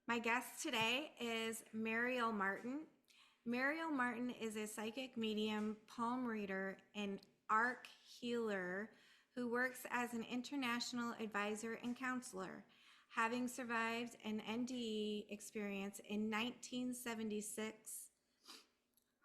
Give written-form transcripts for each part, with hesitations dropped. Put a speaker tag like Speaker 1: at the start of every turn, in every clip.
Speaker 1: My guest today is Mariel Martin. Mariel Martin is a psychic medium, palm reader, and arc healer who works as an international advisor and counselor. Having survived an NDE experience in 1976,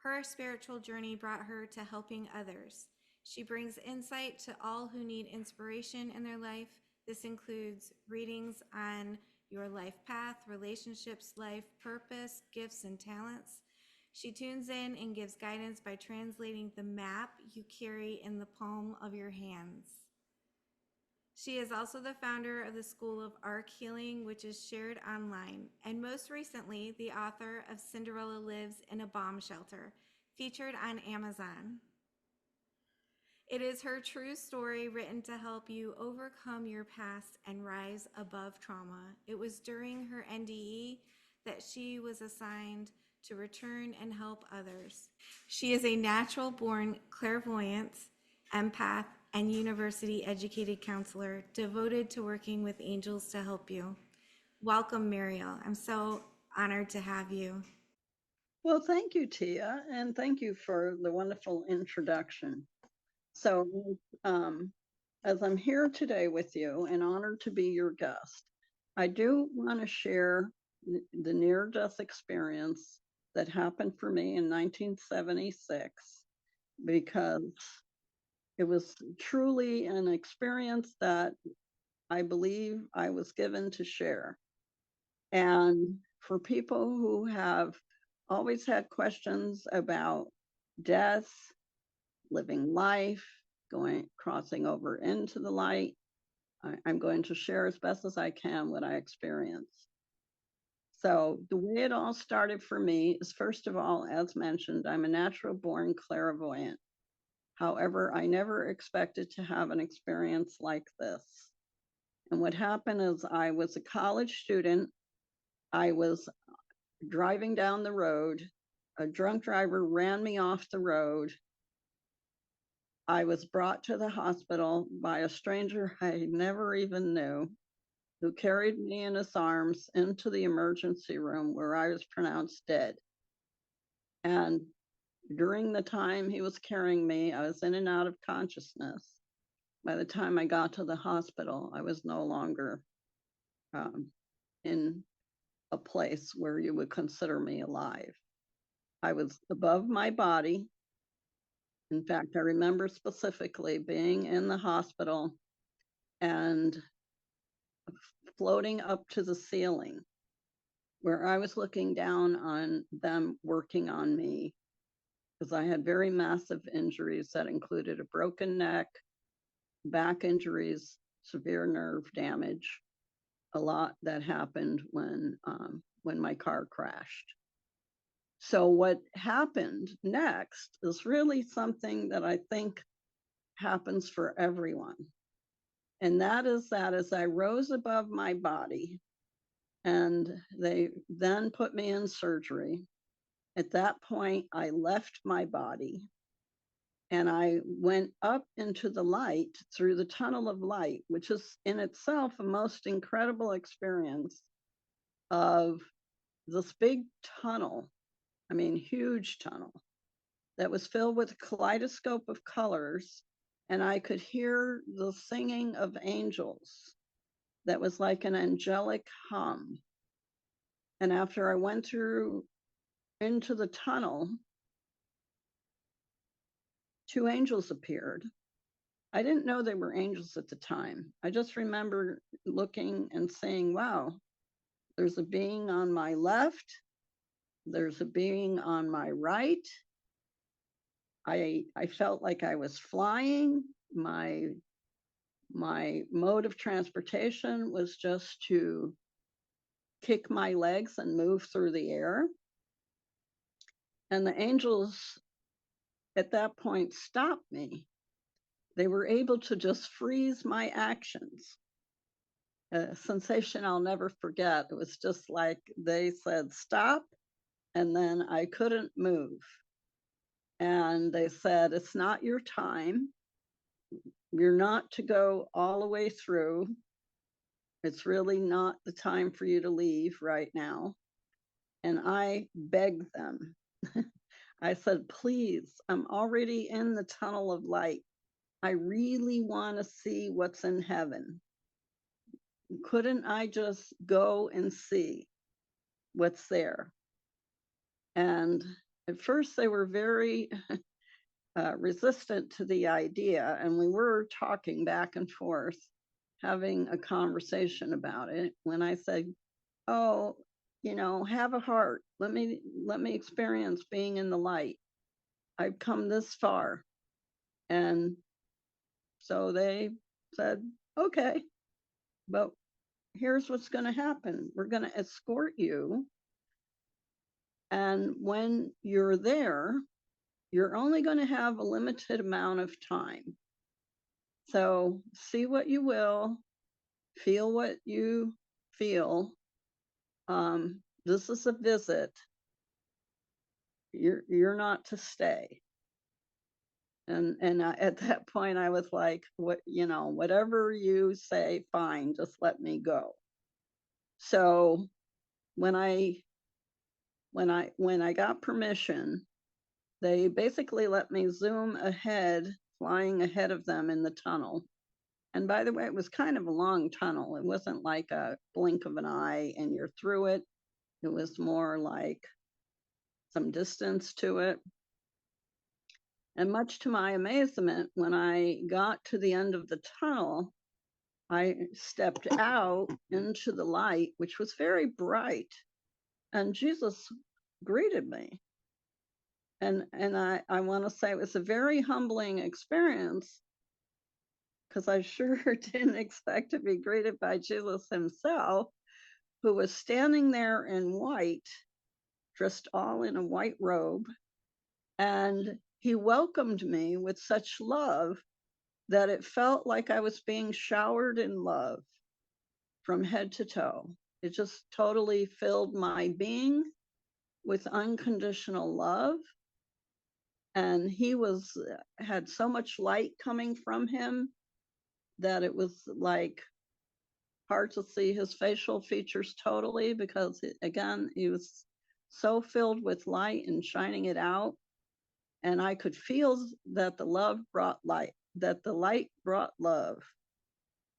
Speaker 1: her spiritual journey brought her to helping others. She brings insight to all who need inspiration in their life. This includes readings on your life path, relationships, life purpose, gifts, and talents. She tunes in and gives guidance by translating the map you carry in the palm of your hands. She is also the founder of the School of Arc Healing, which is shared online, and most recently, the author of Cinderella Lives in a Bomb Shelter, featured on Amazon. It is her true story written to help you overcome your past and rise above trauma. It was during her NDE that she was assigned to return and help others. She is a natural born clairvoyant, empath, and university educated counselor devoted to working with angels to help you. Welcome, Mariel. I'm so honored to have you.
Speaker 2: Well, thank you, Tia, and thank you for the wonderful introduction. So, as I'm here today with you and honored to be your guest, I do want to share the near-death experience that happened for me in 1976 because it was truly an experience that I believe I was given to share. And for people who have always had questions about death, living life, crossing over into the light, I'm going to share as best as I can what I experienced. So the way it all started for me is, first of all, as mentioned, I'm a natural born clairvoyant. However, I never expected to have an experience like this. And what happened is I was a college student. I was driving down the road. A drunk driver ran me off the road. I was brought to the hospital by a stranger I never even knew, who carried me in his arms into the emergency room where I was pronounced dead. And during the time he was carrying me, I was in and out of consciousness. By the time I got to the hospital, I was no longer in a place where you would consider me alive. I was above my body. In fact, I remember specifically being in the hospital and floating up to the ceiling where I was looking down on them working on me because I had very massive injuries that included a broken neck, back injuries, severe nerve damage, a lot that happened when my car crashed. So what happened next is really something that I think happens for everyone. And that is that as I rose above my body and they then put me in surgery, at that point, I left my body and I went up into the light through the tunnel of light, which is in itself a most incredible experience of this big tunnel. I mean, huge tunnel that was filled with a kaleidoscope of colors. And I could hear the singing of angels that was like an angelic hum. And after I went through into the tunnel, two angels appeared. I didn't know they were angels at the time. I just remember looking and saying, wow, there's a being on my left, there's a being on my right. I felt like I was flying. My mode of transportation was just to kick my legs and move through the air. And the angels at that point stopped me. They were able to just freeze my actions. A sensation I'll never forget. It was just like they said, stop, and then I couldn't move. And they said, it's not your time. You're not to go all the way through. It's really not the time for you to leave right now. And I begged them. I said, please, I'm already in the tunnel of light. I really want to see what's in heaven. Couldn't I just go and see what's there? And at first they were very resistant to the idea. And we were talking back and forth, having a conversation about it. When I said, oh, you know, have a heart. Let me experience being in the light. I've come this far. And so they said, okay, but here's what's going to happen. We're going to escort you. And when you're there, you're only going to have a limited amount of time. So see what you will, feel what you feel. This is a visit. You're not to stay. And at that point, I was like, what, you know, whatever you say, fine, just let me go. So when I got permission, they basically let me zoom ahead, flying ahead of them in the tunnel. And by the way, it was kind of a long tunnel. It wasn't like a blink of an eye and you're through it. It was more like some distance to it. And much to my amazement, when I got to the end of the tunnel, I stepped out into the light, which was very bright, and Jesus greeted me. And I want to say it was a very humbling experience, because I sure didn't expect to be greeted by Jesus himself, who was standing there in white, dressed all in a white robe. And he welcomed me with such love that it felt like I was being showered in love from head to toe. It just totally filled my being with unconditional love. And he had so much light coming from him that it was like hard to see his facial features totally, because again, he was so filled with light and shining it out. And I could feel that the love brought light, that the light brought love.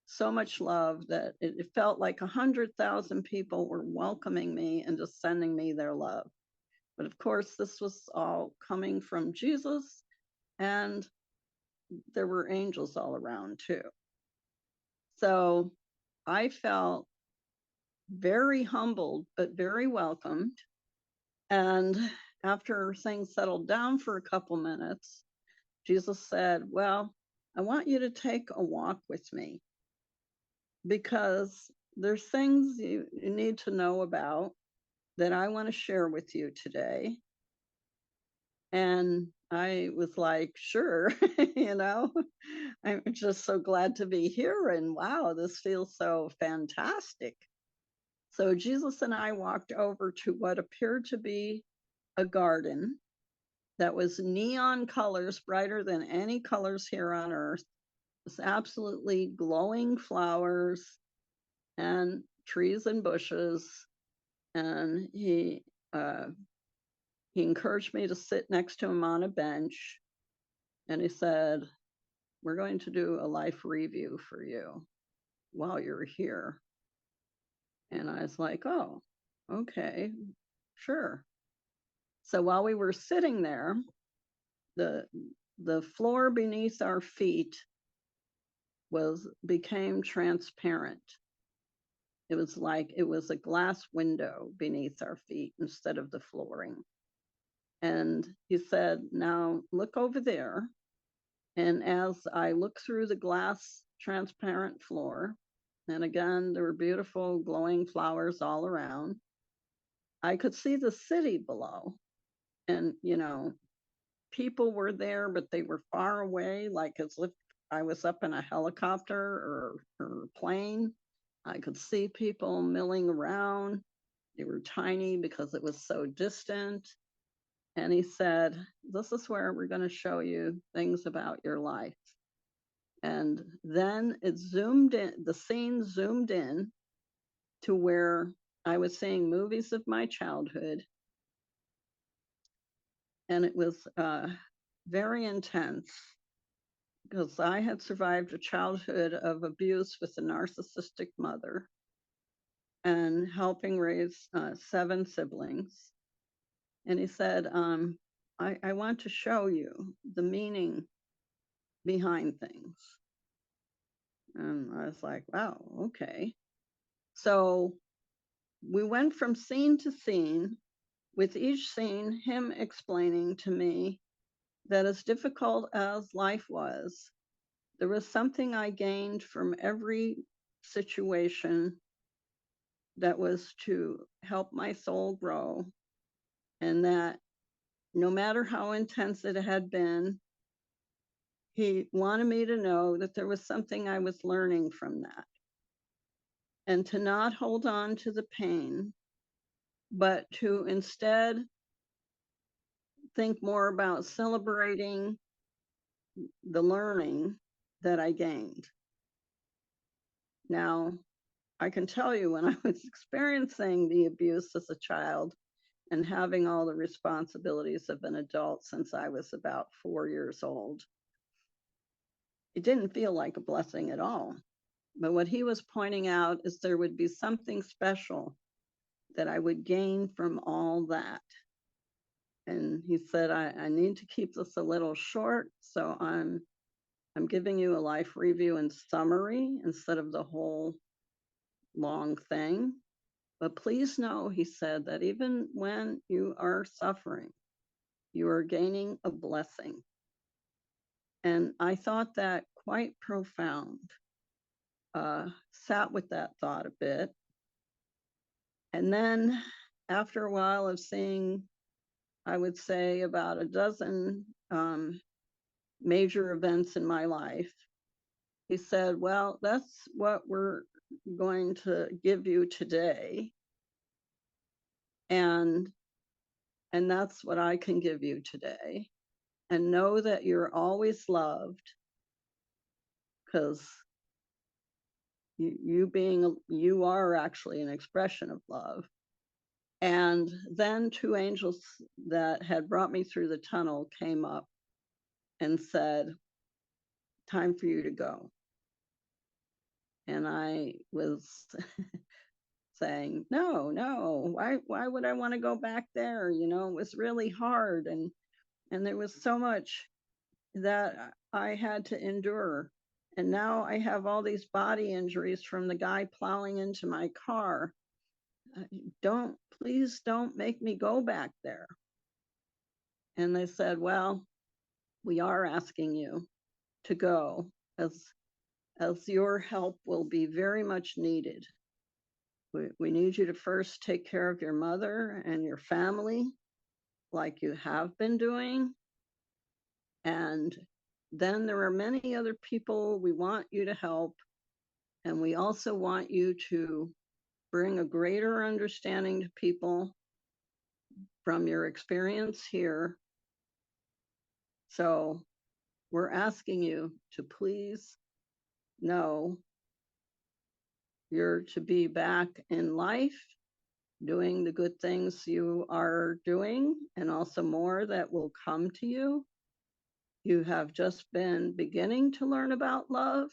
Speaker 2: So much love that it felt like 100,000 people were welcoming me and just sending me their love. But of course, this was all coming from Jesus, and there were angels all around too. So I felt very humbled, but very welcomed. And after things settled down for a couple minutes, Jesus said, well, I want you to take a walk with me, because there's things you need to know about that I want to share with you today. And I was like, sure, you know, I'm just so glad to be here. And wow, this feels so fantastic. So Jesus and I walked over to what appeared to be a garden that was neon colors, brighter than any colors here on earth. It was absolutely glowing flowers and trees and bushes. And he encouraged me to sit next to him on a bench. And he said, we're going to do a life review for you while you're here. And I was like, oh, okay, sure. So while we were sitting there, the floor beneath our feet became transparent. It was like it was a glass window beneath our feet instead of the flooring. And he said, now look over there. And as I looked through the glass transparent floor, and again, there were beautiful glowing flowers all around, I could see the city below. And, you know, people were there, but they were far away, like as if I was up in a helicopter or plane. I could see people milling around. They were tiny because it was so distant. And he said, this is where we're going to show you things about your life. And then it zoomed in, the scene zoomed in to where I was seeing movies of my childhood. And it was very intense because I had survived a childhood of abuse with a narcissistic mother and helping raise 7 siblings. And he said, I want to show you the meaning behind things. And I was like, wow, okay. So we went from scene to scene, with each scene, him explaining to me that as difficult as life was, there was something I gained from every situation that was to help my soul grow, and that no matter how intense it had been, he wanted me to know that there was something I was learning from that, and to not hold on to the pain, but to instead think more about celebrating the learning that I gained. Now, I can tell you when I was experiencing the abuse as a child and having all the responsibilities of an adult since I was about 4 years old, it didn't feel like a blessing at all. But what he was pointing out is there would be something special that I would gain from all that. And he said, I need to keep this a little short, so I'm giving you a life review and summary instead of the whole long thing. But please know, he said, that even when you are suffering, you are gaining a blessing. And I thought that quite profound. Sat with that thought a bit. And then after a while of seeing, I would say, about a dozen major events in my life, he said, well, that's what we're going to give you today. And that's what I can give you today. And know that you're always loved, because you are actually an expression of love. And then 2 angels that had brought me through the tunnel came up and said, time for you to go. And I was saying, no, why would I want to go back there? You know, it was really hard. And there was so much that I had to endure. And now I have all these body injuries from the guy plowing into my car. Please don't make me go back there. And they said, well, we are asking you to go, as your help will be very much needed. We need you to first take care of your mother and your family like you have been doing. And then there are many other people we want you to help. And we also want you to bring a greater understanding to people from your experience here. So we're asking you to please know you're to be back in life, doing the good things you are doing, and also more that will come to you. You have just been beginning to learn about love,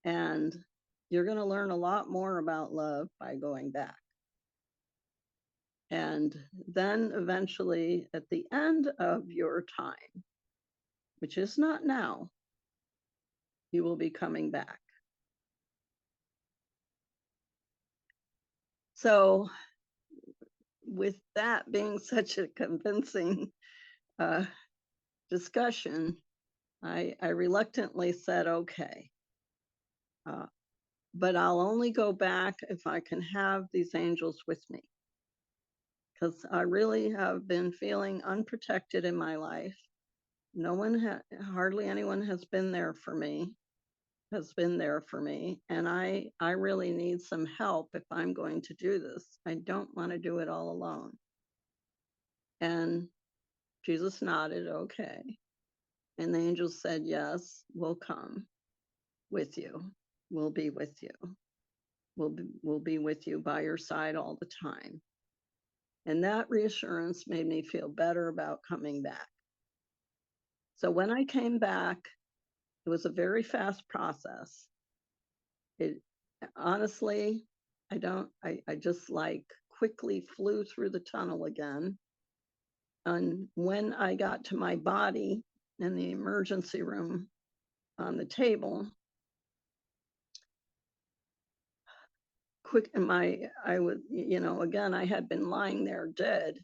Speaker 2: and you're going to learn a lot more about love by going back. And then eventually, at the end of your time, which is not now, you will be coming back. So with that being such a convincing discussion, I reluctantly said, okay, but I'll only go back if I can have these angels with me, because I really have been feeling unprotected in my life. No one, hardly anyone has been there for me, and I really need some help if I'm going to do this. I don't want to do it all alone. And Jesus nodded, okay. And the angel said, yes, we'll come with you. We'll be with you. We'll be with you by your side all the time. And that reassurance made me feel better about coming back. So when I came back, it was a very fast process. It honestly, I just like quickly flew through the tunnel again. And when I got to my body in the emergency room on the table, I would, again, I had been lying there dead.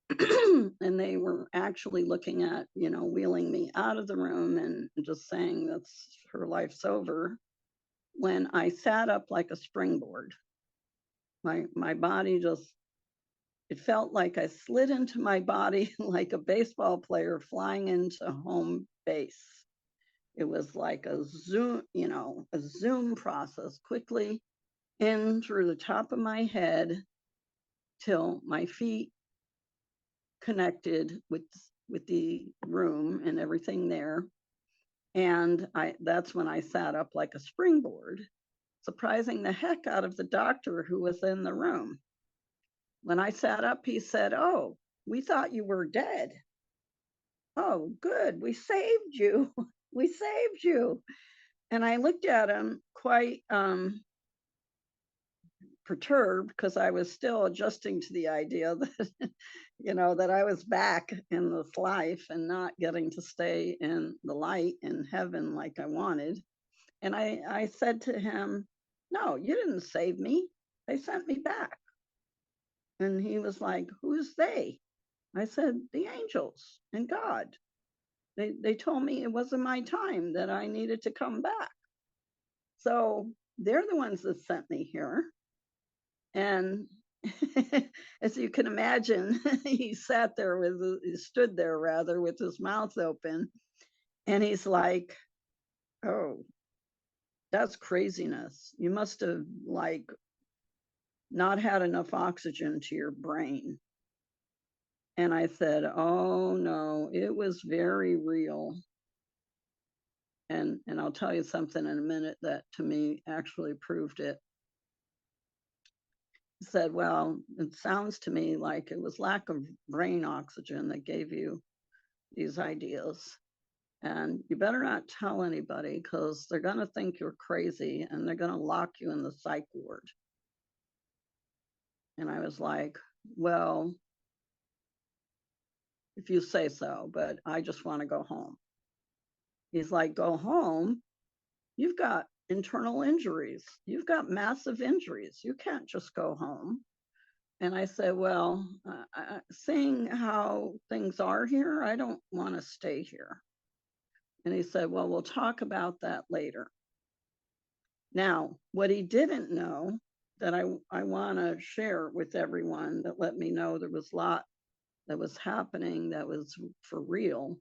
Speaker 2: And they were actually looking at, wheeling me out of the room and just saying that's her life's over. When I sat up like a springboard, my body just, it felt like I slid into my body like a baseball player flying into home base. It was like a zoom process, quickly in through the top of my head till my feet connected with the room and everything there. And that's when I sat up like a springboard, surprising the heck out of the doctor who was in the room. When I sat up, he said, "Oh, we thought you were dead. Oh, good. We saved you. We saved you." And I looked at him quite perturbed because I was still adjusting to the idea that, that I was back in this life and not getting to stay in the light in heaven like I wanted. And I said to him, "No, you didn't save me. They sent me back." And he was like, "Who's they?" I said, "The angels and God. They told me it wasn't my time, that I needed to come back. So they're the ones that sent me here." And as you can imagine, he stood there rather with his mouth open. And he's like, "Oh, that's craziness. You must have like not had enough oxygen to your brain." And I said, "Oh no, it was very real." And I'll tell you something in a minute that to me actually proved it. He said, "Well, it sounds to me like it was lack of brain oxygen that gave you these ideas. And you better not tell anybody because they're going to think you're crazy and they're going to lock you in the psych ward." And I was like, "Well, if you say so, but I just want to go home." He's like, "Go home? You've got internal injuries. You've got massive injuries. You can't just go home." And I said, "Well, seeing how things are here, I don't want to stay here." And he said, "Well, we'll talk about that later." Now, what he didn't know that I want to share with everyone that let me know there was a lot that was happening that was for real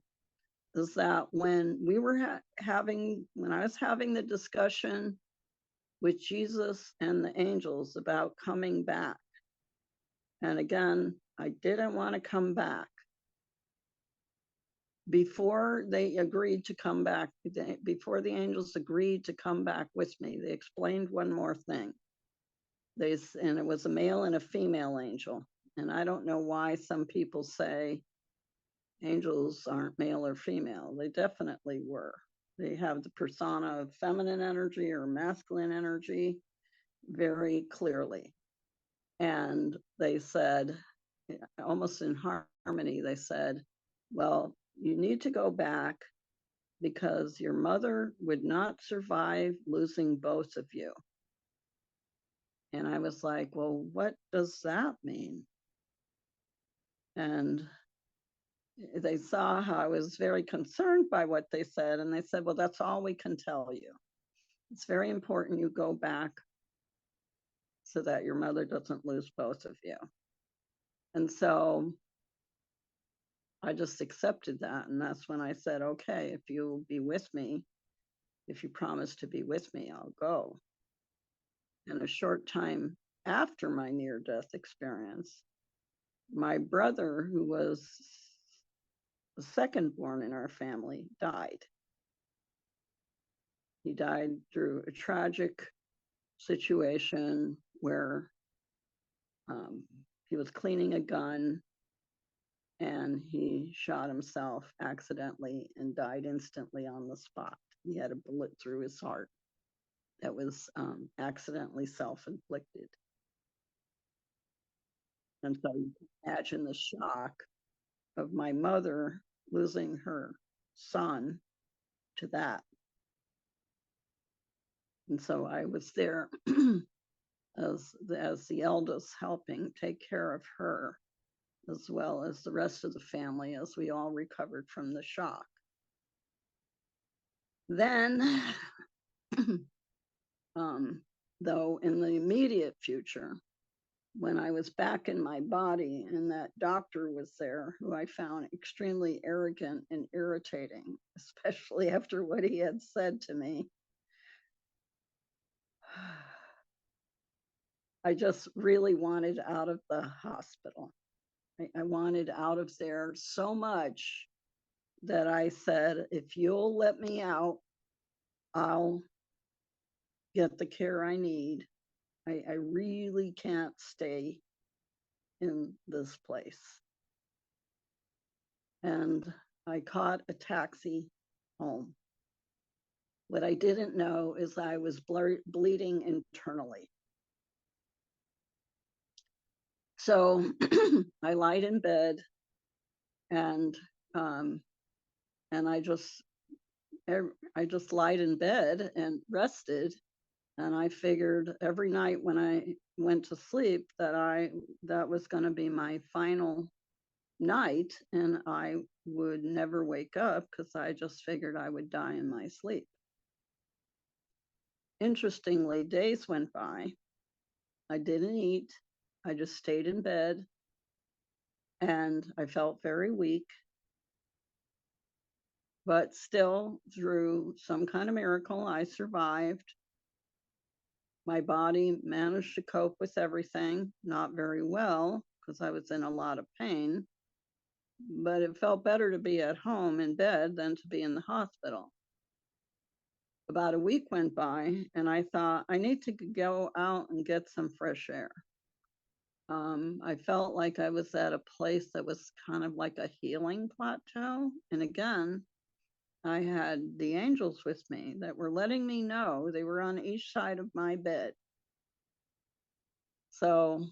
Speaker 2: is that when we were when I was having the discussion with Jesus and the angels about coming back, and again, I didn't want to come back. Before they agreed to come back, before the angels agreed to come back with me, they explained one more thing. And it was a male and a female angel. And I don't know why some people say angels aren't male or female. They definitely were. They have the persona of feminine energy or masculine energy very clearly. And they said, almost in harmony, they said, "Well, you need to go back because your mother would not survive losing both of you." And I was like, "Well, what does that mean?" And they saw how I was very concerned by what they said. And they said, "Well, that's all we can tell you. It's very important you go back so that your mother doesn't lose both of you." And so I just accepted that. And that's when I said, "Okay, if you'll be with me, if you promise to be with me, I'll go." And a short time after my near death experience, my brother, who was the second born in our family died. He died through a tragic situation where he was cleaning a gun and he shot himself accidentally and died instantly on the spot. He had a bullet through his heart that was accidentally self-inflicted. And so you can imagine the shock of my mother losing her son to that. And so I was there as the eldest, helping take care of her, as well as the rest of the family, as we all recovered from the shock. Then, though, in the immediate future, when I was back in my body and that doctor was there, who I found extremely arrogant and irritating, especially after what he had said to me, I just really wanted out of the hospital. I wanted out of there so much that I said, if you'll let me out, I'll get the care I need. I really can't stay in this place. And I caught a taxi home. What I didn't know is I was bleeding internally. So I lied in bed and I just lied in bed and rested. And I figured every night when I went to sleep that was going to be my final night and I would never wake up, because I just figured I would die in my sleep. Interestingly, days went by. I didn't eat. I just stayed in bed and I felt very weak. But still, through some kind of miracle, I survived. My body managed to cope with everything, not very well, because I was in a lot of pain, but it felt better to be at home in bed than to be in the hospital. About a week went by and I thought, I need to go out and get some fresh air. I felt like I was at a place that was kind of like a healing plateau. And again, I had the angels with me that were letting me know. They were on each side of my bed. So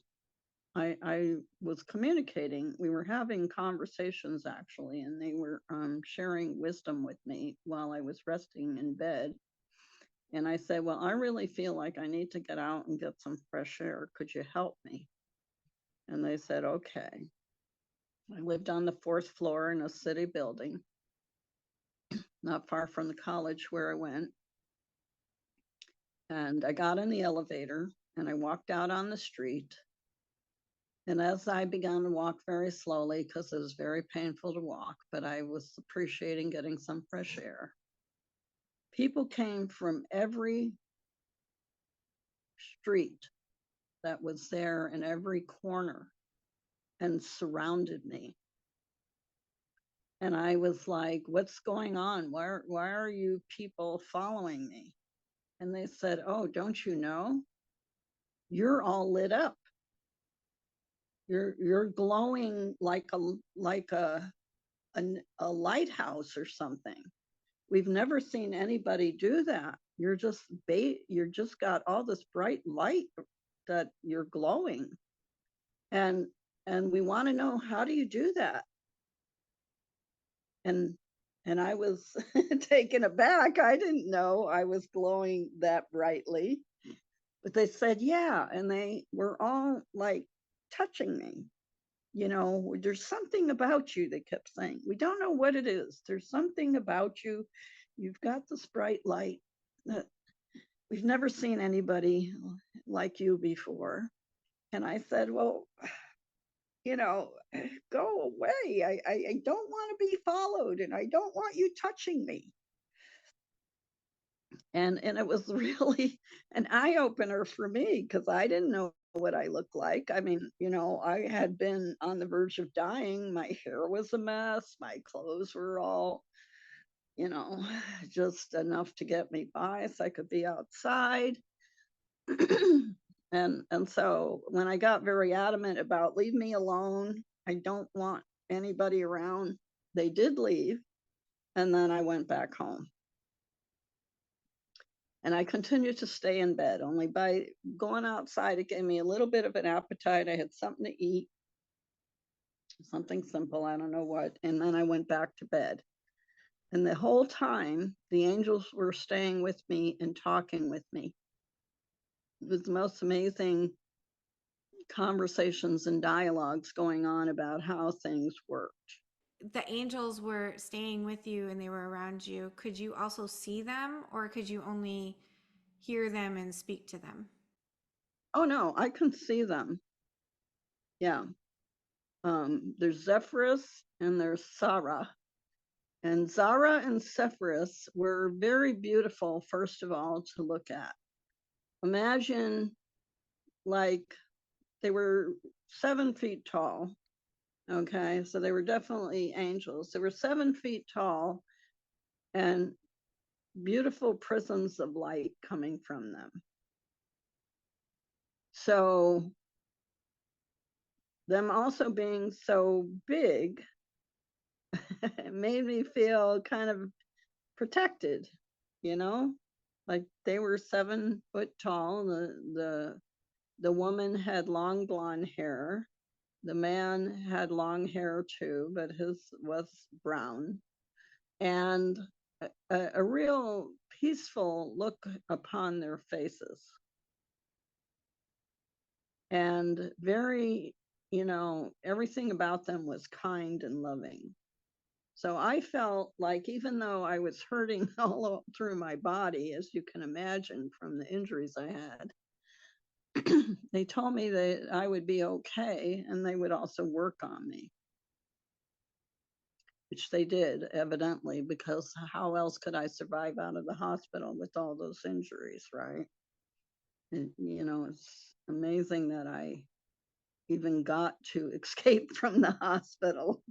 Speaker 2: I was communicating. We were having conversations actually, and they were sharing wisdom with me while I was resting in bed. And I said, well, I really feel like I need to get out and get some fresh air. Could you help me? And they said, okay. I lived on the 4th floor in a city building, not far from the college where I went. And I got in the elevator and I walked out on the street. And as I began to walk very slowly, because it was very painful to walk, but I was appreciating getting some fresh air, people came from every street that was there in every corner and surrounded me. And I was like, what's going on? Why are you people following me? And they said, oh, don't you know? You're all lit up. You're glowing like a lighthouse or something. We've never seen anybody do that. You're just got all this bright light that you're glowing. And we want to know, how do you do that? And I was taken aback. I didn't know I was glowing that brightly. But they said, yeah. And they were all like touching me. You know, there's something about you, they kept saying. We don't know what it is. There's something about you. You've got this bright light that we've never seen anybody like you before. And I said, well, you know, go away. I don't want to be followed and I don't want you touching me. And it was really an eye opener for me, because I didn't know what I look like. I mean, I had been on the verge of dying. My hair was a mess. My clothes were all, you know, just enough to get me by so I could be outside. And so when I got very adamant about leave me alone, I don't want anybody around, they did leave. And then I went back home. And I continued to stay in bed. Only by going outside, it gave me a little bit of an appetite. I had something to eat, something simple, I don't know what. And then I went back to bed. And the whole time, the angels were staying with me and talking with me. It was the most amazing conversations and dialogues going on about how things worked.
Speaker 1: The angels were staying with you and they were around you. Could you also see them, or could you only hear them and speak to them?
Speaker 2: Oh no, I can see them. Yeah. There's Zephyrus and there's Sarah. And Zara and Zephyrus were very beautiful, first of all, to look at. Imagine like they were 7 feet tall. Okay, so they were definitely angels. They were 7 feet tall and beautiful prisms of light coming from them. So, them also being so big it made me feel kind of protected, you know, like they were 7 foot tall. The woman had long blonde hair. The man had long hair too, but his was brown. And a real peaceful look upon their faces. And very, everything about them was kind and loving. So I felt like even though I was hurting all through my body, as you can imagine from the injuries I had, they told me that I would be okay and they would also work on me, which they did, evidently, because how else could I survive out of the hospital with all those injuries, right? And, it's amazing that I even got to escape from the hospital.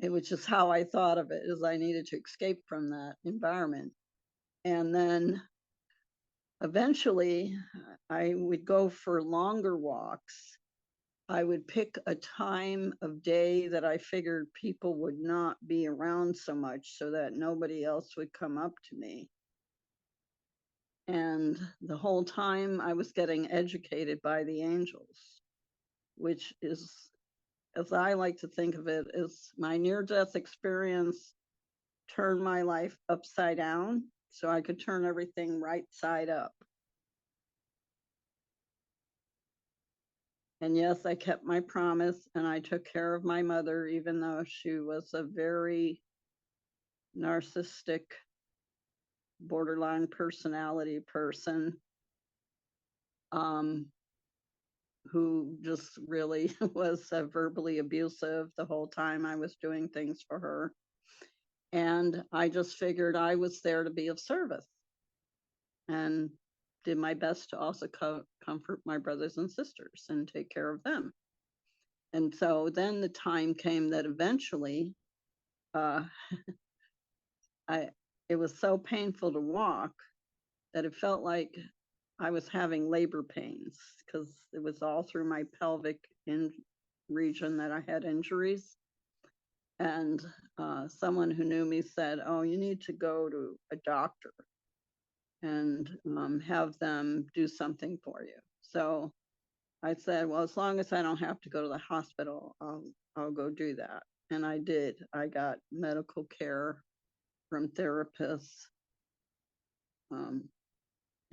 Speaker 2: It was just how I thought of it, is I needed to escape from that environment. And then eventually I would go for longer walks. I would pick a time of day that I figured people would not be around so much so that nobody else would come up to me. And the whole time I was getting educated by the angels, which is, as I like to think of it, is my near-death experience turned my life upside down so I could turn everything right side up. And yes, I kept my promise and I took care of my mother, even though she was a very narcissistic, borderline personality person, um, who just really was verbally abusive the whole time I was doing things for her. And I just figured I was there to be of service and did my best to also comfort my brothers and sisters and take care of them. And so then the time came that eventually uh, it was so painful to walk that it felt like I was having labor pains because it was all through my pelvic region that I had injuries. And someone who knew me said, "Oh, you need to go to a doctor and have them do something for you." So I said, "Well, as long as I don't have to go to the hospital, I'll go do that." And I did. I got medical care from therapists um,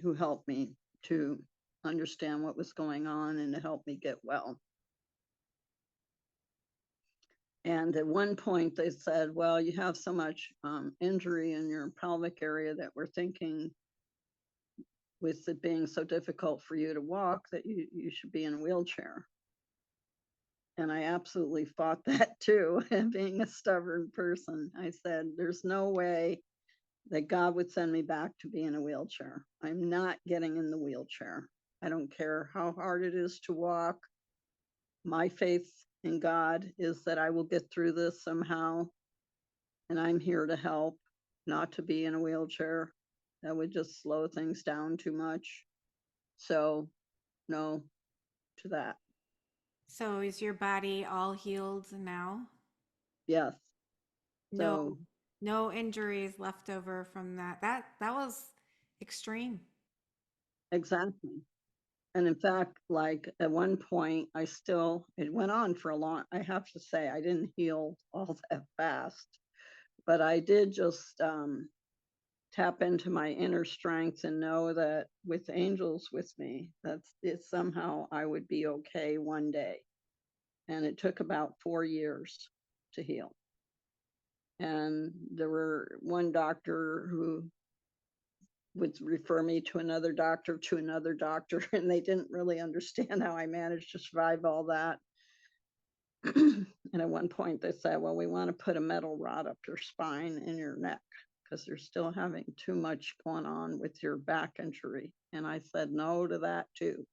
Speaker 2: who helped me to understand what was going on and to help me get well. And at one point they said, "Well, you have so much injury in your pelvic area that we're thinking with it being so difficult for you to walk that you should be in a wheelchair." And I absolutely fought that too. Being a stubborn person, I said, "There's no way that God would send me back to be in a wheelchair. I'm not getting in the wheelchair. I don't care how hard it is to walk. My faith in God is that I will get through this somehow, and I'm here to help, not to be in a wheelchair. That would just slow things down too much. So, no to that.
Speaker 1: So is your body all healed now?
Speaker 2: Yes.
Speaker 1: No,
Speaker 2: So,
Speaker 1: no injuries left over from that. That was extreme.
Speaker 2: exactly. And in fact, like at one point, it went on for a long, I have to say, I didn't heal all that fast, but I did just tap into my inner strength and know that with angels with me, that's it, somehow I would be okay one day. And it took about 4 years to heal. And there were one doctor who would refer me to another doctor, and they didn't really understand how I managed to survive all that. And at one point they said, well, we want to put a metal rod up your spine and your neck because you're still having too much going on with your back injury. And I said no to that too.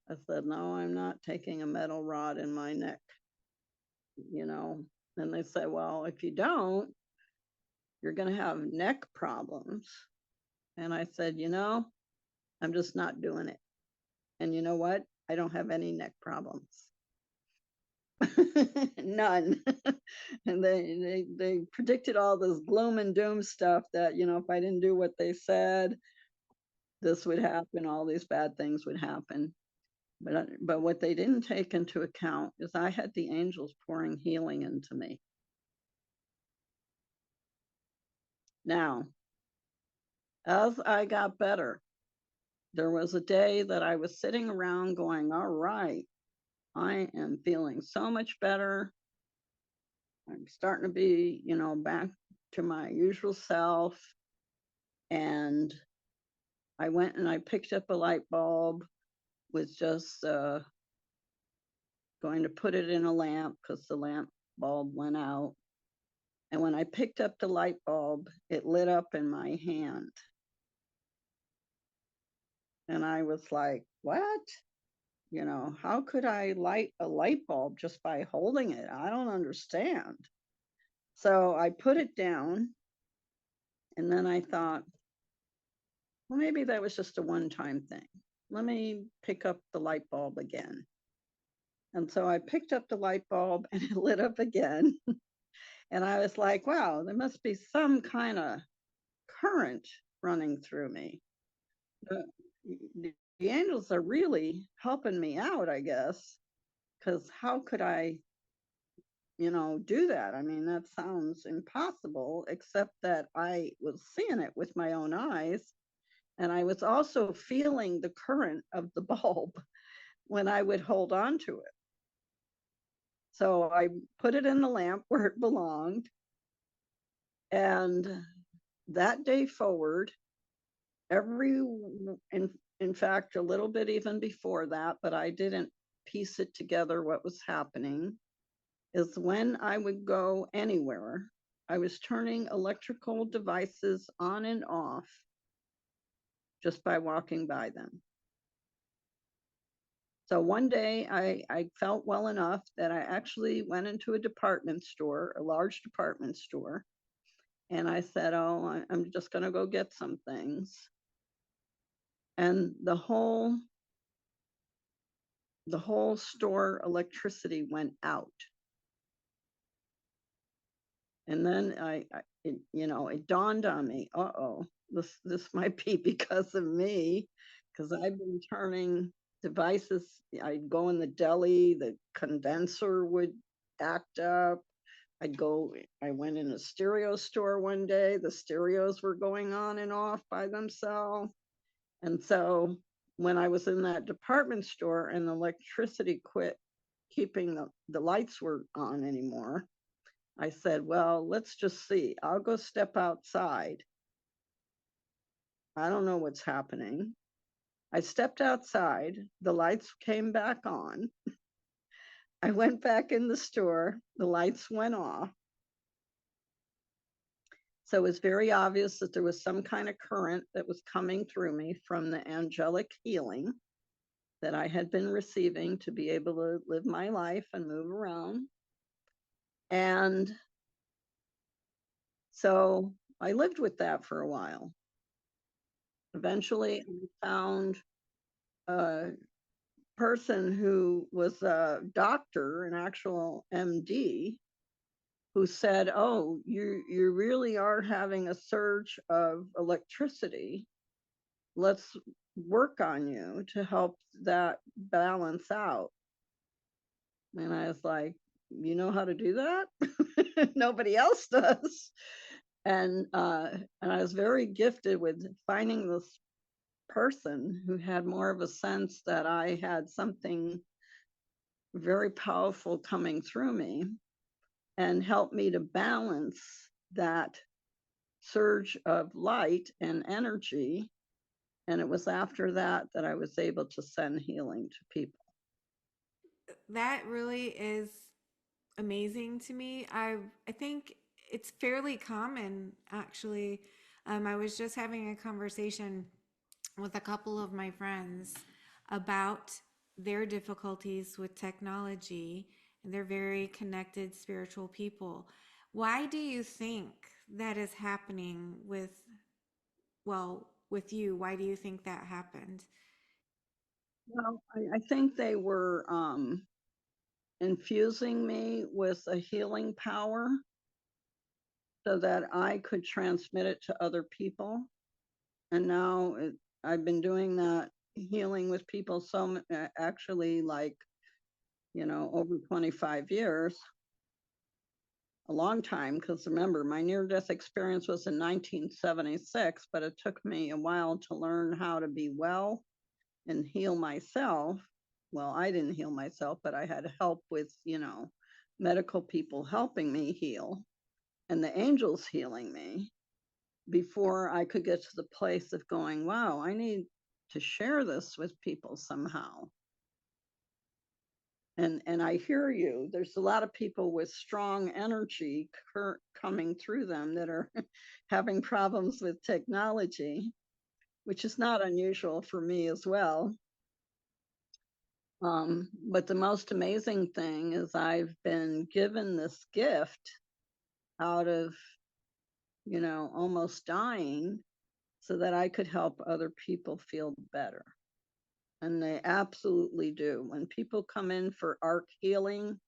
Speaker 2: I said, no, I'm not taking a metal rod in my neck, you know. And they said, well, if you don't, you're going to have neck problems. And I said, I'm just not doing it. And you know what? I don't have any neck problems. None. And they predicted all this gloom and doom stuff that, if I didn't do what they said, this would happen, all these bad things would happen. But what they didn't take into account is I had the angels pouring healing into me. Now, as I got better, there was a day that I was sitting around going, all right, I am feeling so much better. I'm starting to be, back to my usual self. And I went and I picked up a light bulb, was just going to put it in a lamp because the lamp bulb went out. And when I picked up the light bulb, it lit up in my hand. And I was like, what? How could I light a light bulb just by holding it? I don't understand. So I put it down, and then I thought, well, maybe that was just a one-time thing. Let me pick up the light bulb again. And so I picked up the light bulb and it lit up again. And I was like, wow, there must be some kind of current running through me. The, the angels are really helping me out, I guess, because how could I, do that? I mean, that sounds impossible, except that I was seeing it with my own eyes. And I was also feeling the current of the bulb when I would hold on to it. So I put it in the lamp where it belonged. And that day forward, in fact, a little bit even before that, but I didn't piece it together what was happening, is when I would go anywhere, I was turning electrical devices on and off just by walking by them. So one day I felt well enough that I actually went into a department store, a large department store, and I said, oh, I'm just going to go get some things. And the whole store electricity went out. And then it dawned on me, uh-oh, this might be because of me, because I've been turning devices. I'd go in the deli, the condenser would act up. I went in a stereo store one day, the stereos were going on and off by themselves. And so when I was in that department store and the electricity quit keeping the lights were on anymore, I said, well, let's just see. I'll go step outside. I don't know what's happening. I stepped outside. The lights came back on. I went back in the store. The lights went off. So it was very obvious that there was some kind of current that was coming through me from the angelic healing. that I had been receiving to be able to live my life and move around. And so I lived with that for a while. Eventually, I found a person who was a doctor, an actual MD, who said, "Oh, you really are having a surge of electricity. Let's work on you to help that balance out." And I was like, "You know how to do that? Nobody else does." And I was very gifted with finding this person who had more of a sense that I had something very powerful coming through me and helped me to balance that surge of light and energy. And it was after that that I was able to send healing to people.
Speaker 1: That really is amazing to me. I think it's fairly common actually. I was just having a conversation with a couple of my friends about their difficulties with technology, and they're very connected spiritual people. Why do you think that is happening with you? Why do you think that happened?
Speaker 2: Well, I think they were infusing me with a healing power so that I could transmit it to other people. And now I've been doing that healing with people actually like, over 25 years, a long time. Because remember, my near death experience was in 1976, but it took me a while to learn how to be well and heal myself. Well, I didn't heal myself, but I had help with, medical people helping me heal and the angels healing me before I could get to the place of going, wow, I need to share this with people somehow. And I hear you. There's a lot of people with strong energy coming through them that are having problems with technology, which is not unusual for me as well. But the most amazing thing is I've been given this gift out of, almost dying so that I could help other people feel better. And they absolutely do. When people come in for arc healing,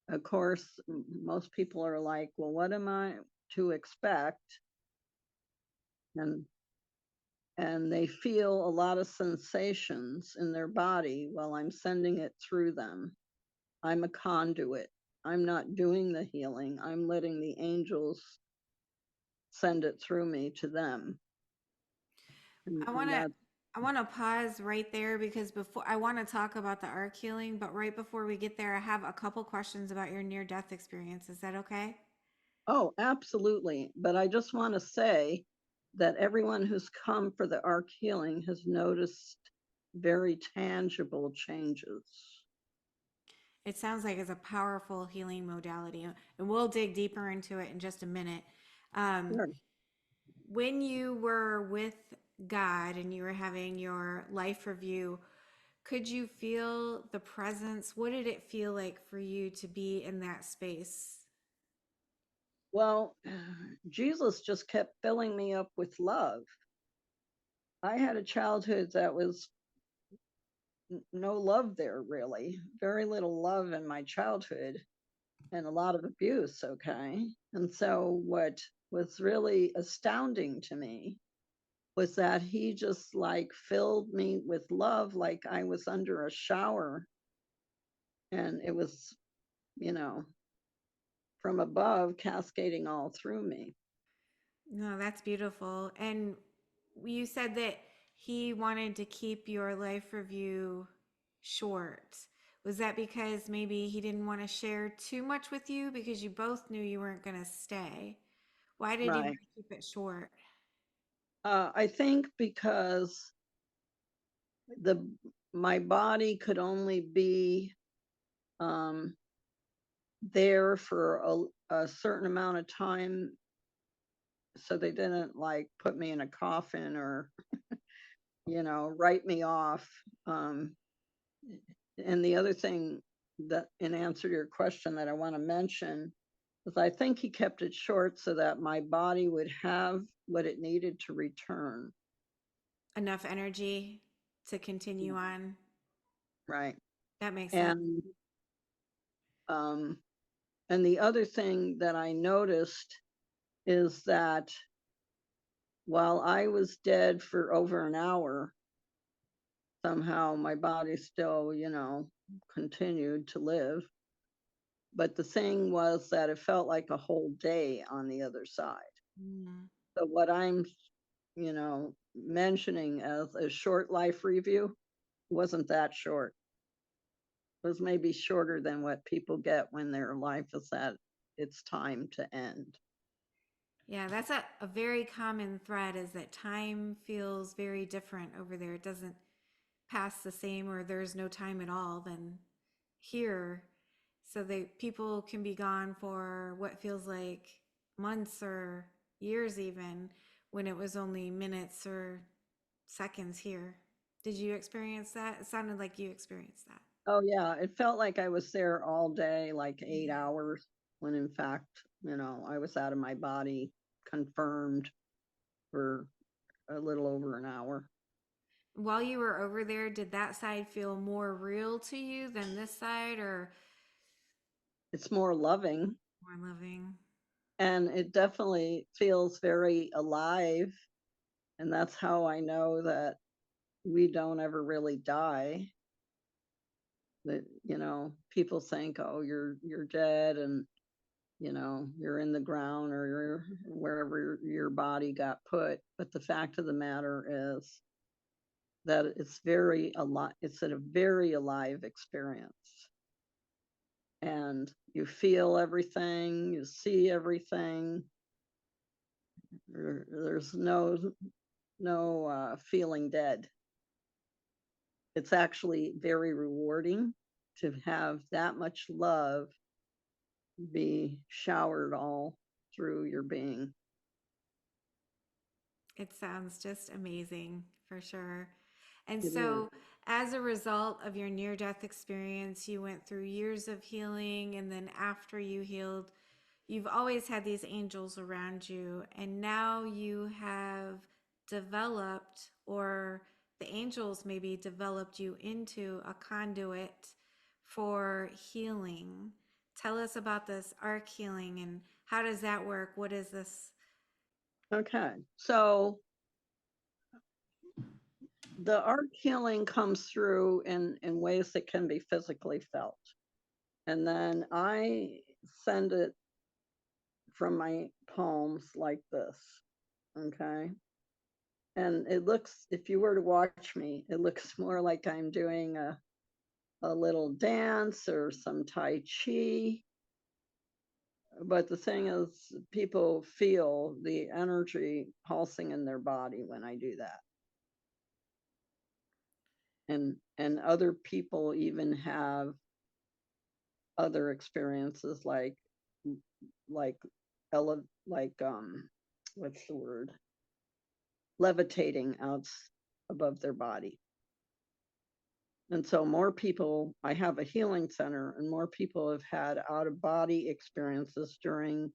Speaker 2: of course, most people are like, well, what am I to expect? And and they feel a lot of sensations in their body while I'm sending it through them. I'm a conduit. I'm not doing the healing. I'm letting the angels send it through me to them. And,
Speaker 1: I want
Speaker 2: and
Speaker 1: to
Speaker 2: that,
Speaker 1: I want to pause right there because before I want to talk about the arc healing, but right before we get there, I have a couple questions about your near death experience. Is that okay?
Speaker 2: oh, absolutely. But I just want to say that everyone who's come for the arc healing has noticed very tangible changes.
Speaker 1: It sounds like it's a powerful healing modality, and we'll dig deeper into it in just a minute. Um,
Speaker 2: Sure.
Speaker 1: when you were with God and you were having your life review, could you feel the presence? What did it feel like for you to be in that space?
Speaker 2: Well, Jesus just kept filling me up with love. I had a childhood that was no love there, really. Very little love in my childhood and a lot of abuse. Okay. And so, what was really astounding to me was that he just like filled me with love, like I was under a shower. And it was, you know, from above cascading all through me.
Speaker 1: No, that's beautiful. And you said that he wanted to keep your life review short. Was that because maybe he didn't want to share too much with you because you both knew you weren't going to stay? Why did he want
Speaker 2: Right.
Speaker 1: to keep it short?
Speaker 2: I think because the my body could only be um, there for a certain amount of time, so they didn't like put me in a coffin or write me off. And the other thing that, in answer to your question, that I want to mention is I think he kept it short so that my body would have what it needed to return.
Speaker 1: Enough energy to continue on.
Speaker 2: Right.
Speaker 1: That makes sense.
Speaker 2: And um, and the other thing that I noticed is that while I was dead for over an hour, somehow my body still, continued to live. But the thing was that it felt like a whole day on the other side.
Speaker 1: Mm.
Speaker 2: So what I'm, mentioning as a short life review wasn't that short. It was maybe shorter than what people get when their life is at its time to end.
Speaker 1: Yeah, that's a very common thread is that time feels very different over there. It doesn't pass the same or there's no time at all than here. So they people can be gone for what feels like months or years even when it was only minutes or seconds here. Did you experience that? It sounded like you experienced that.
Speaker 2: Oh yeah, it felt like I was there all day, like 8 hours, when in fact, I was out of my body, confirmed, for a little over an hour.
Speaker 1: While you were over there, did that side feel more real to you than this side or
Speaker 2: It's more loving,
Speaker 1: more loving?
Speaker 2: and it definitely feels very alive. And that's how I know that we don't ever really die. That, people think, oh, you're dead, and you're in the ground, or you're wherever your body got put. But the fact of the matter is that it's very alive. It's a very alive experience, and you feel everything, you see everything. There's no feeling dead. It's actually very rewarding to have that much love be showered all through your being.
Speaker 1: It sounds just amazing for sure. And
Speaker 2: It is.
Speaker 1: so, as a result of your near death experience, you went through years of healing. And then, after you healed, you've always had these angels around you. And now you have developed, or the angels maybe developed you into a conduit for healing. Tell us about this arc healing and how does that work? What is this?
Speaker 2: Okay. So the art healing comes through in ways that can be physically felt. And then I send it from my palms like this. Okay. And it looks, if you were to watch me, it looks more like I'm doing a little dance or some Tai Chi. But the thing is, people feel the energy pulsing in their body when I do that. And other people even have other experiences like like what's the word, levitating out above their body. And so more people, I have a healing center, and more people have had out of body experiences during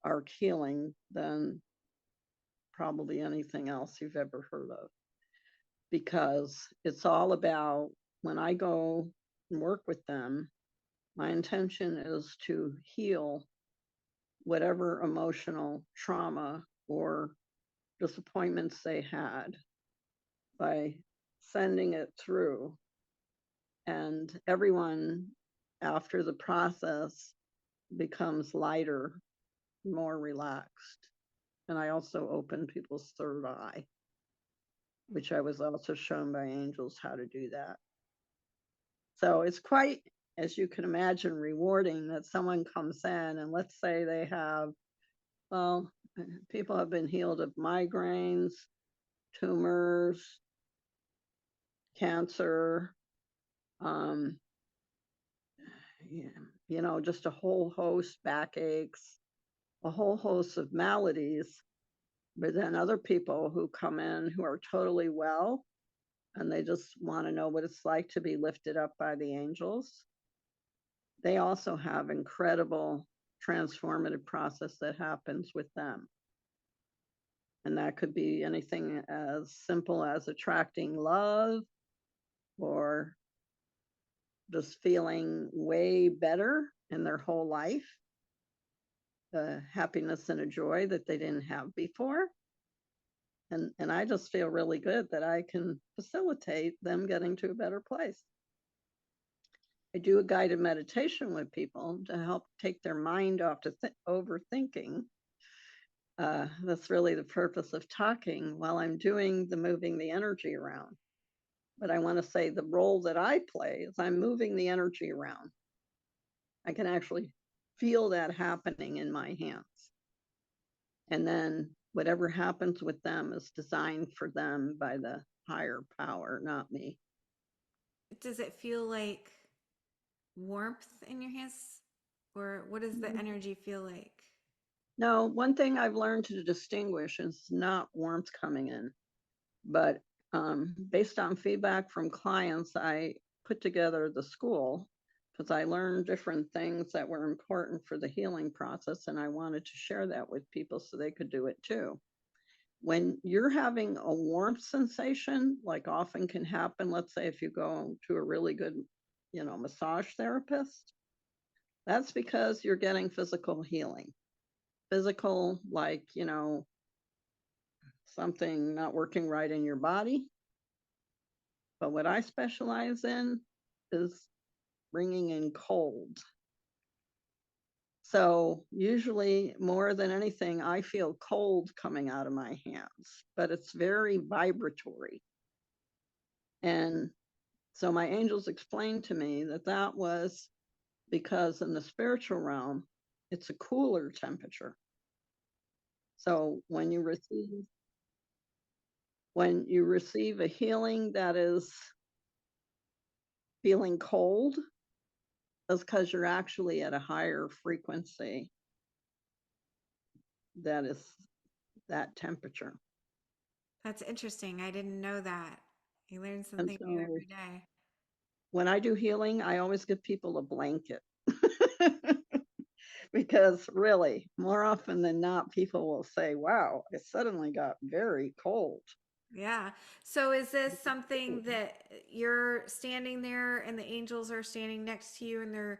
Speaker 2: arc healing than probably anything else you've ever heard of, because it's all about, when I go and work with them, my intention is to heal whatever emotional trauma or disappointments they had by sending it through. And everyone, after the process, becomes lighter, more relaxed. And I also open people's third eye, which I was also shown by angels how to do that. So it's quite, as you can imagine, rewarding that someone comes in and, let's say they have, well, people have been healed of migraines, tumors, cancer, um, just a whole host, backaches, a whole host of maladies. But then other people who come in who are totally well, and they just want to know what it's like to be lifted up by the angels. They also have incredible transformative process that happens with them. And that could be anything as simple as attracting love or just feeling way better in their whole life, the happiness and a joy that they didn't have before. And I just feel really good that I can facilitate them getting to a better place. I do a guided meditation with people to help take their mind off to overthinking. That's really the purpose of talking while I'm doing the moving the energy around. But I want to say the role that I play is I'm moving the energy around. I can actually feel that happening in my hands. And then whatever happens with them is designed for them by the higher power, not me.
Speaker 1: Does it feel like warmth in your hands? Or what does the energy feel like?
Speaker 2: No, one thing I've learned to distinguish is not warmth coming in, but based on feedback from clients, I put together the school because I learned different things that were important for the healing process, and I wanted to share that with people so they could do it too. When you're having a warmth sensation, like often can happen, let's say if you go to a really good, massage therapist, that's because you're getting physical healing. Physical, like, something not working right in your body. But what I specialize in is bringing in cold. So usually more than anything, I feel cold coming out of my hands, but it's very vibratory. And so my angels explained to me that that was because in the spiritual realm, it's a cooler temperature. So when you receive a healing that is feeling cold, that's because you're actually at a higher frequency that is that temperature.
Speaker 1: That's interesting. I didn't know that. You learn
Speaker 2: And
Speaker 1: something new
Speaker 2: so
Speaker 1: every day.
Speaker 2: when I do healing, I always give people a blanket. Because really, more often than not, people will say, wow, I suddenly got very cold.
Speaker 1: Yeah. So is this something that you're standing there and the angels are standing next to you and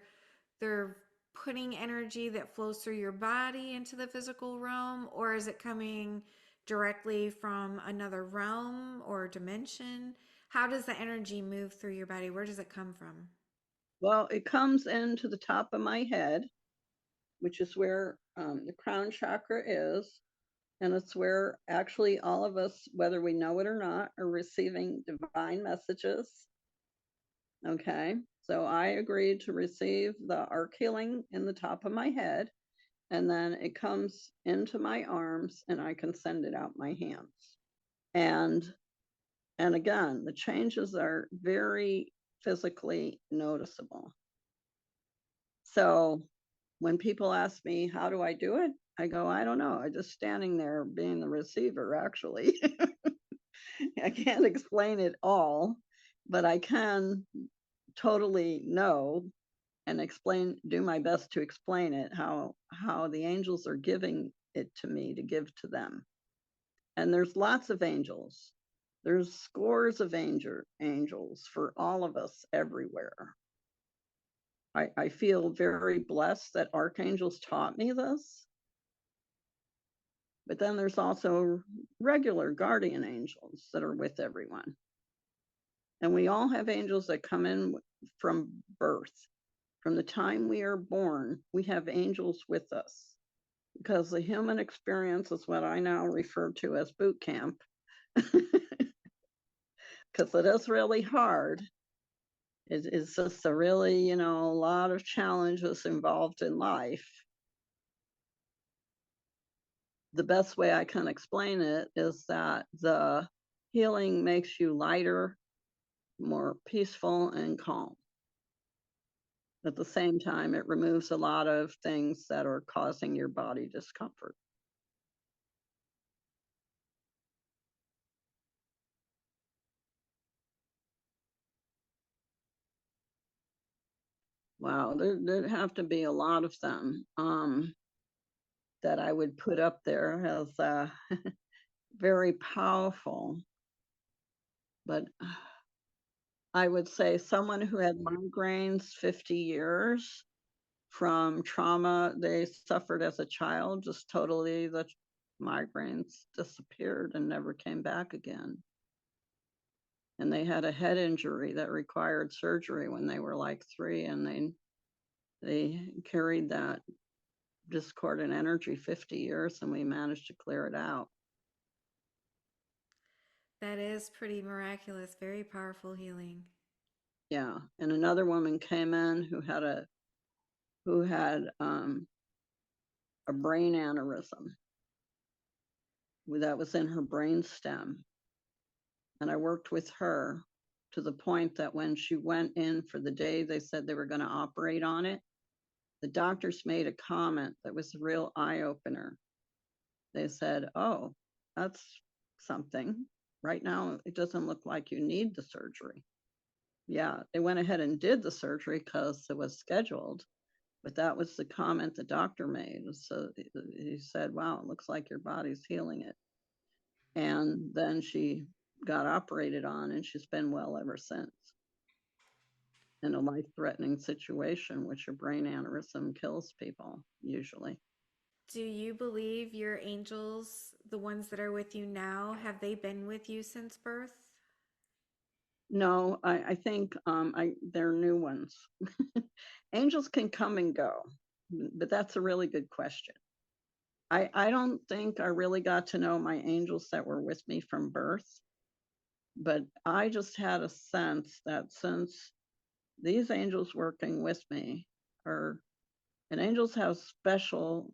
Speaker 1: they're putting energy that flows through your body into the physical realm, or is it coming directly from another realm or dimension? How does the energy move through your body? Where does it come from?
Speaker 2: Well, it comes into the top of my head, which is where the crown chakra is. And it's where actually all of us, whether we know it or not, are receiving divine messages. Okay. So I agreed to receive the arc healing in the top of my head, and then it comes into my arms and I can send it out my hands. And again, the changes are very physically noticeable. So when people ask me, how do I do it? I go, I don't know. I just standing there being the receiver, actually. I can't explain it all, but I can totally know and do my best to explain it, how the angels are giving it to me to give to them. And there's lots of angels. There's scores of angels for all of us everywhere. I feel very blessed that archangels taught me this. But then there's also regular guardian angels that are with everyone. And we all have angels that come in from birth. From the time we are born, we have angels with us because the human experience is what I now refer to as boot camp. Because it is really hard. It's just a really, a lot of challenges involved in life. The best way I can explain it is that the healing makes you lighter, more peaceful, and calm. At the same time, it removes a lot of things that are causing your body discomfort. Wow, there'd have to be a lot of them that I would put up there as very powerful. But I would say someone who had migraines 50 years from trauma they suffered as a child, just totally the migraines disappeared and never came back again. And they had a head injury that required surgery when they were like 3, and they carried that discordant energy 50 years, and we managed to clear it out.
Speaker 1: That is pretty miraculous, very powerful healing.
Speaker 2: Yeah. And another woman came in who had a brain aneurysm that was in her brain stem. And I worked with her to the point that when she went in for the day they said they were going to operate on it, the doctors made a comment that was a real eye opener. They said, "Oh, that's something. Right now, it doesn't look like you need the surgery." Yeah, they went ahead and did the surgery because it was scheduled, but that was the comment the doctor made. So he said, "Wow, it looks like your body's healing it." And then she got operated on, and she's been well ever since in a life-threatening situation, which a brain aneurysm kills people usually.
Speaker 1: Do you believe your angels, the ones that are with you now, have they been with you since birth?
Speaker 2: No, I think they're new ones. Angels can come and go, but that's a really good question. I don't think I really got to know my angels that were with me from birth, but I just had a sense that since these angels working with me are, and angels have special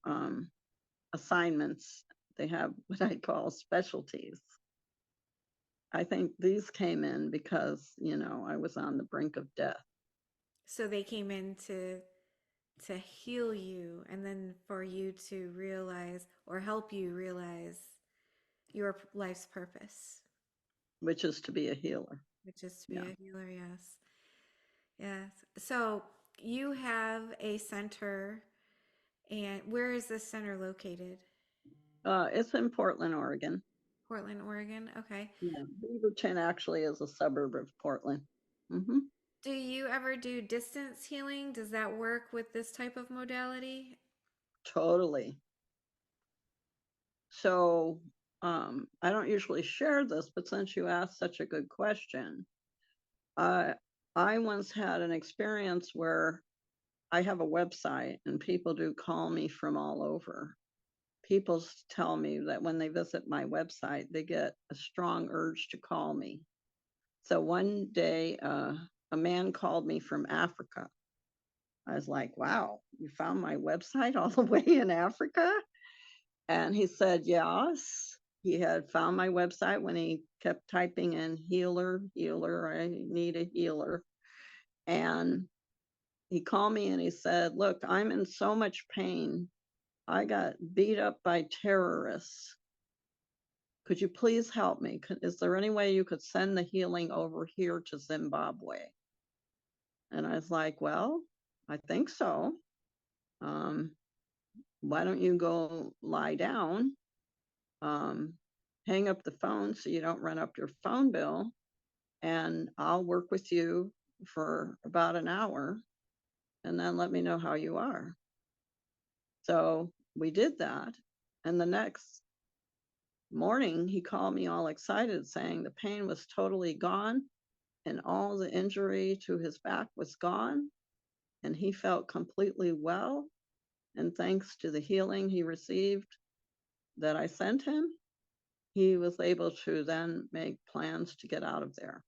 Speaker 2: assignments, they have what I call specialties. I think these came in because, I was on the brink of death.
Speaker 1: So they came in to heal you and then for you to realize or help you realize your life's purpose,
Speaker 2: Which is to be a healer.
Speaker 1: which is to be
Speaker 2: Yeah.
Speaker 1: a healer, yes. Yes. So you have a center, and where is this center located?
Speaker 2: It's in Portland, Oregon.
Speaker 1: Portland, Oregon. Okay.
Speaker 2: Yeah. Beaverton actually is a suburb of Portland. Hmm.
Speaker 1: Do you ever do distance healing? Does that work with this type of modality?
Speaker 2: Totally. So I don't usually share this, but since you asked such a good question, uh, I once had an experience where I have a website and people do call me from all over. People tell me that when they visit my website, they get a strong urge to call me. So one day, a man called me from Africa. I was like, "Wow, you found my website all the way in Africa?" And he said, "Yes." He had found my website when he kept typing in healer, healer, I need a healer. And he called me and he said, "Look, I'm in so much pain. I got beat up by terrorists. Could you please help me? Is there any way you could send the healing over here to Zimbabwe?" And I was like, "Well, I think so. Um, why don't you go lie down, um, hang up the phone so you don't run up your phone bill, and I'll work with you for about an hour and then let me know how you are." So we did that. And the next morning, he called me all excited saying the pain was totally gone and all the injury to his back was gone. And he felt completely well. And thanks to the healing he received that I sent him, he was able to then make plans to get out of there.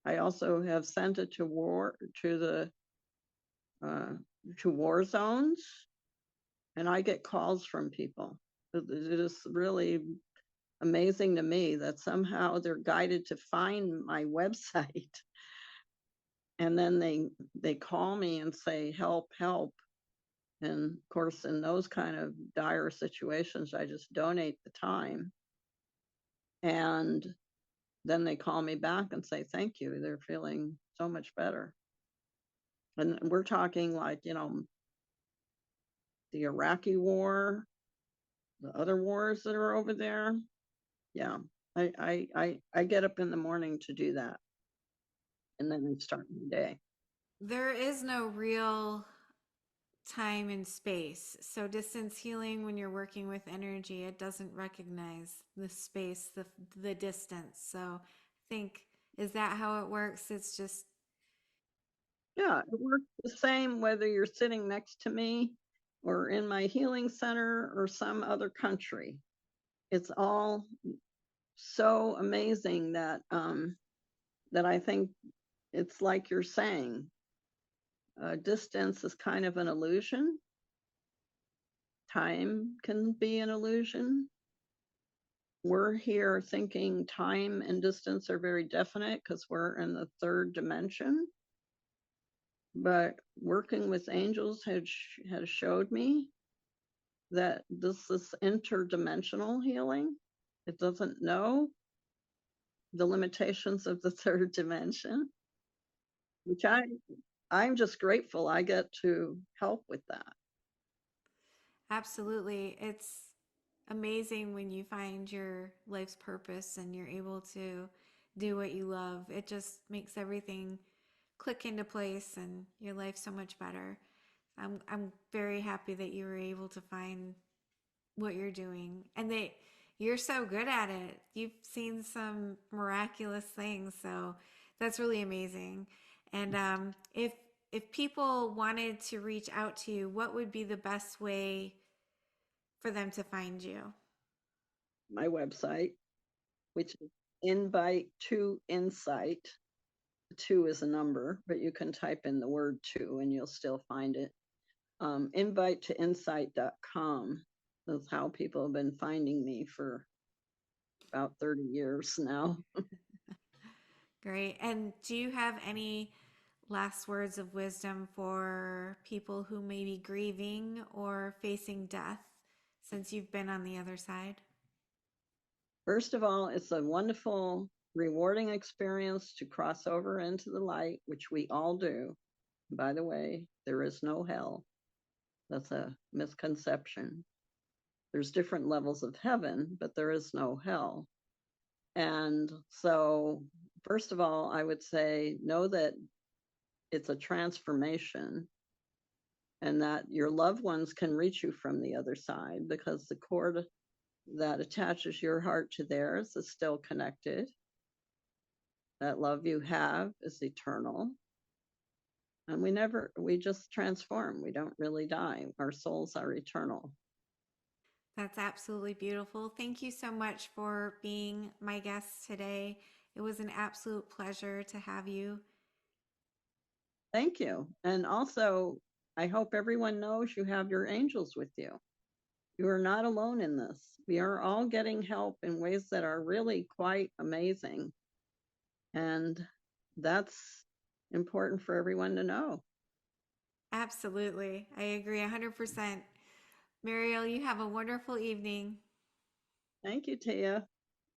Speaker 2: I also have sent it to the uh, to war zones, and I get calls from people. It is really amazing to me that somehow they're guided to find my website, and then they call me and say, "Help, help." And of course, in those kind of dire situations, I just donate the time. And then they call me back and say, "Thank you. They're feeling so much better." And we're talking like, the Iraqi war, the other wars that are over there. Yeah. I get up in the morning to do that, and then I start my day.
Speaker 1: There is no real time and space. So distance healing, when you're working with energy, it doesn't recognize the space, the distance. So I think, is that how it works? It's just
Speaker 2: Yeah, it works the same whether you're sitting next to me or in my healing center or some other country. It's all so amazing that that I think it's like you're saying, distance is kind of an illusion. Time can be an illusion. We're here thinking time and distance are very definite because we're in the third dimension. But working with angels has showed me that this is interdimensional healing. It doesn't know the limitations of the third dimension, which I'm just grateful I get to help with that.
Speaker 1: absolutely. It's amazing when you find your life's purpose and you're able to do what you love. It just makes everything click into place and your life so much better. I'm very happy that you were able to find what you're doing and that you're so good at it. You've seen some miraculous things, so that's really amazing. And if people wanted to reach out to you, what would be the best way for them to find you?
Speaker 2: My website, which is invite to insight. Two is a number, but you can type in the word two and you'll still find it. Invite to insight.com. That's how people have been finding me for about 30 years now.
Speaker 1: Great. And do you have any last words of wisdom for people who may be grieving or facing death since you've been on the other side?
Speaker 2: First of all, it's a wonderful, rewarding experience to cross over into the light, which we all do. By the way, there is no hell. That's a misconception. There's different levels of heaven, but there is no hell. And so, first of all, I would say know that it's a transformation and that your loved ones can reach you from the other side because the cord that attaches your heart to theirs is still connected. That love you have is eternal. And we just transform. We don't really die. Our souls are eternal.
Speaker 1: That's absolutely beautiful. Thank you so much for being my guest today. It was an absolute pleasure to have you.
Speaker 2: Thank you. And also, I hope everyone knows you have your angels with you. You are not alone in this. We are all getting help in ways that are really quite amazing. And that's important for everyone to know.
Speaker 1: Absolutely. I agree 100%. Mariel, you have a wonderful evening.
Speaker 2: Thank you, Tia.